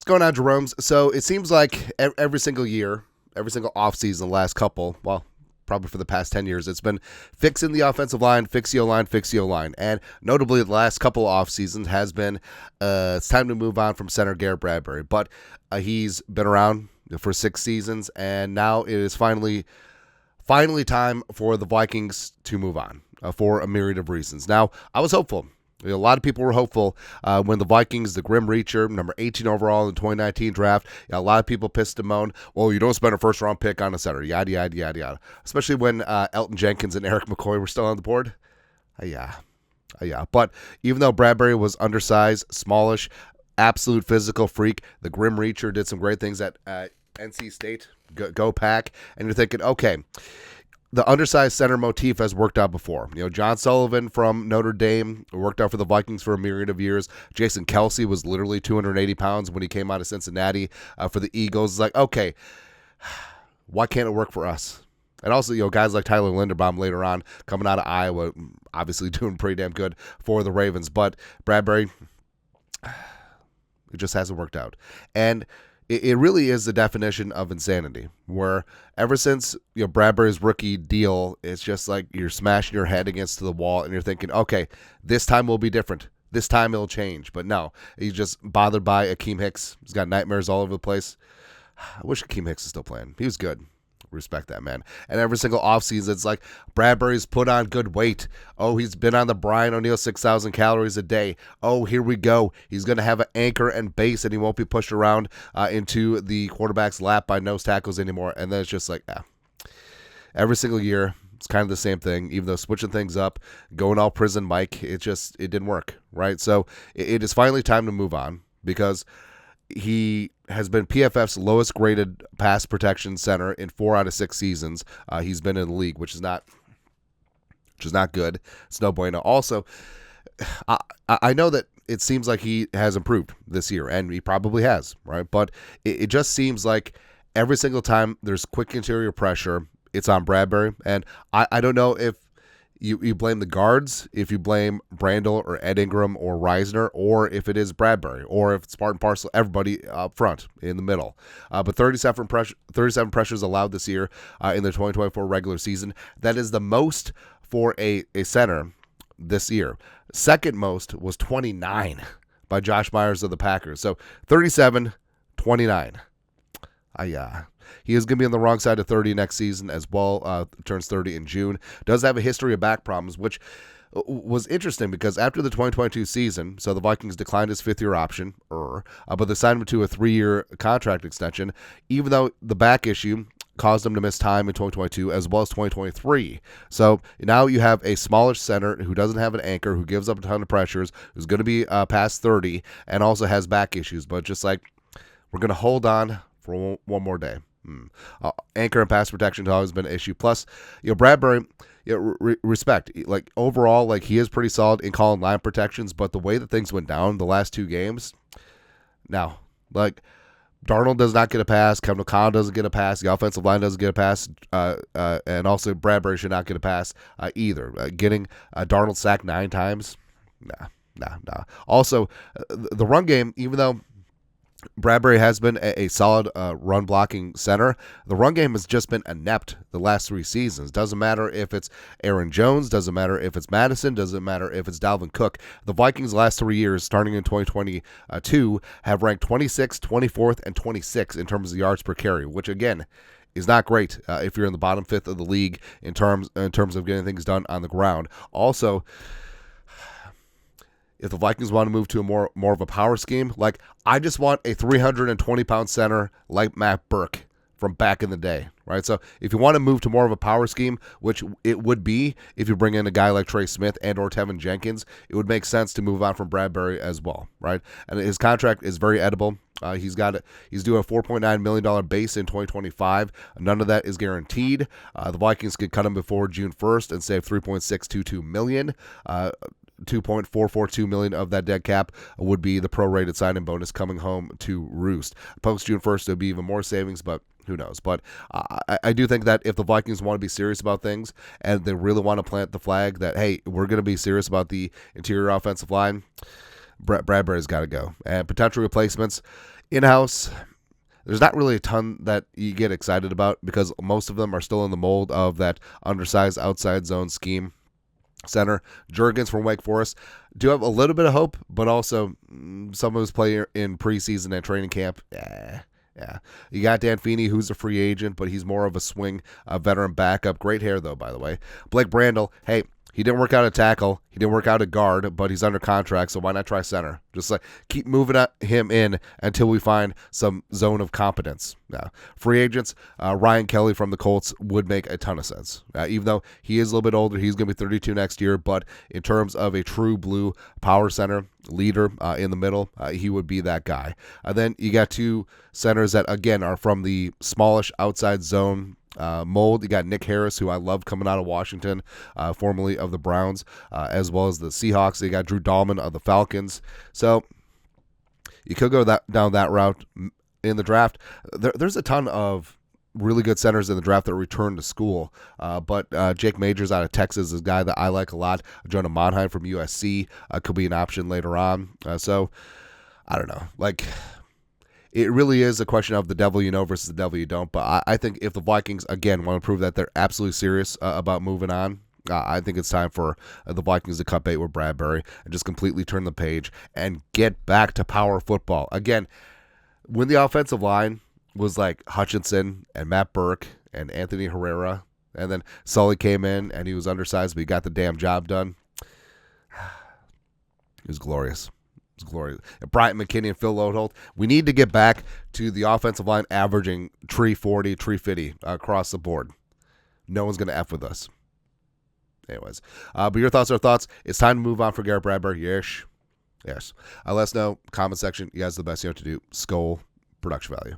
going on, Jerome's? So it seems like every single year, every single offseason, the last couple, well, probably for the past 10 years, it's been fixing the offensive line, fix the O-line, fix the O-line. And notably, the last couple off seasons has been it's time to move on from center Garrett Bradbury. But he's been around for 6 seasons, and now it is finally time for the Vikings to move on for a myriad of reasons. Now, I was hopeful. A lot of people were hopeful when the Vikings, the Grim Reacher, number 18 overall in the 2019 draft, a lot of people pissed and moaned, well, you don't spend a first-round pick on a center, yada, yada, yada, yada. Especially when Elton Jenkins and Eric McCoy were still on the board. Yeah. But even though Bradbury was undersized, smallish, absolute physical freak, the Grim Reacher did some great things at NC State. Go Pack. And you're thinking, okay, the undersized center motif has worked out before. John Sullivan from Notre Dame worked out for the Vikings for a myriad of years. Jason Kelsey was literally 280 pounds when he came out of Cincinnati for the Eagles. It's like, okay, why can't it work for us? And also, guys like Tyler Linderbaum later on coming out of Iowa, obviously doing pretty damn good for the Ravens. But Bradbury, it just hasn't worked out. And it really is the definition of insanity, where ever since Bradbury's rookie deal, it's just like you're smashing your head against the wall and you're thinking, okay, this time will be different. This time it'll change. But no, he's just bothered by Akeem Hicks. He's got nightmares all over the place. I wish Akeem Hicks was still playing. He was good. Respect that, man. And every single offseason, it's like Bradbury's put on good weight. Oh, he's been on the Brian O'Neill 6,000 calories a day. Oh, here we go. He's going to have an anchor and base, and he won't be pushed around into the quarterback's lap by nose tackles anymore. And then it's just like, every single year, it's kind of the same thing, even though switching things up, going all prison Mike, it didn't work, right? So it is finally time to move on, because he has been PFF's lowest graded pass protection center in 4 out of 6 seasons he's been in the league, which is not good. It's no bueno. Also, I know that it seems like he has improved this year, and he probably has, right? But it just seems like every single time there's quick interior pressure, it's on Bradbury. And I don't know if you blame the guards, if you blame Brandel or Ed Ingram or Reisner, or if it is Bradbury, or if it's part and parcel, everybody up front in the middle. But 37 pressures allowed this year in the 2024 regular season. That is the most for a center this year. Second most was 29 by Josh Myers of the Packers. So 37, 29. He is going to be on the wrong side of 30 next season as well. Turns 30 in June. Does have a history of back problems, which was interesting because after the 2022 season, so the Vikings declined his 5th-year option, but they signed him to a 3-year contract extension, even though the back issue caused him to miss time in 2022 as well as 2023. So now you have a smallish center who doesn't have an anchor, who gives up a ton of pressures, who's going to be past 30, and also has back issues. But just like, we're going to hold on for one more day. Anchor and pass protection has always been an issue. Plus, Bradbury, respect. Like, overall, like, he is pretty solid in calling line protections, but the way that things went down the last 2 games, now, like, Darnold does not get a pass, Kevin O'Connell doesn't get a pass, the offensive line doesn't get a pass, and also Bradbury should not get a pass either. Getting Darnold sacked 9 times, nah. Also, the run game, even though Bradbury has been a solid run blocking center, the run game has just been inept the last 3 seasons. Doesn't matter if it's Aaron Jones, doesn't matter if it's Madison, doesn't matter if it's Dalvin Cook. The Vikings last 3 years, starting in 2022, have ranked 26th, 24th, and 26th in terms of yards per carry, which again is not great if you're in the bottom 5th of the league in terms of getting things done on the ground. Also, if the Vikings want to move to a more of a power scheme, like, I just want a 320-pound center like Matt Burke from back in the day, right? So if you want to move to more of a power scheme, which it would be if you bring in a guy like Trey Smith and or Tevin Jenkins, it would make sense to move on from Bradbury as well, right? And his contract is very edible. He's due a $4.9 million base in 2025. None of that is guaranteed. The Vikings could cut him before June 1st and save $3.622 million. $2.442 million of that dead cap would be the prorated signing bonus coming home to roost. Post June 1st, there'll be even more savings, but who knows? But I do think that if the Vikings want to be serious about things and they really want to plant the flag that, hey, we're going to be serious about the interior offensive line, Bradbury's got to go. And potential replacements, In-house, there's not really a ton that you get excited about because most of them are still in the mold of that undersized outside zone scheme. Center Jurgens from Wake Forest do have a little bit of hope, but also some of his play in preseason and training camp. Yeah. You got Dan Feeney, who's a free agent, but he's more of a swing veteran backup. Great hair, though, by the way. Blake Brandel, hey, he didn't work out at tackle. He didn't work out at guard, but he's under contract, so why not try center? Just like keep moving him in until we find some zone of competence. Free agents, Ryan Kelly from the Colts would make a ton of sense. Even though he is a little bit older, he's going to be 32 next year, but in terms of a true blue power center leader in the middle, he would be that guy. Then you got two centers that, again, are from the smallish outside zone mold. You got Nick Harris, who I love coming out of Washington, formerly of the Browns, as well as the Seahawks. You got Drew Dahlman of the Falcons. So you could go down that route in the draft. There's a ton of really good centers in the draft that return to school, but Jake Majors out of Texas is a guy that I like a lot. Jonah Monheim from USC could be an option later on. So I don't know. It really is a question of the devil you know versus the devil you don't. But I think if the Vikings, again, want to prove that they're absolutely serious about moving on, I think it's time for the Vikings to cut bait with Bradbury and just completely turn the page and get back to power football. Again, when the offensive line was like Hutchinson and Matt Burke and Anthony Herrera, and then Sully came in and he was undersized, but he got the damn job done. It was glorious. It was glorious. And Bryant McKinney and Phil Lodeholt, we need to get back to the offensive line averaging 340, 350 across the board. No one's going to F with us. Anyways, but your thoughts are thoughts. It's time to move on for Garrett Bradbury. Yes. Let us know. Comment section. You guys are the best. You know what to do. Skull production value.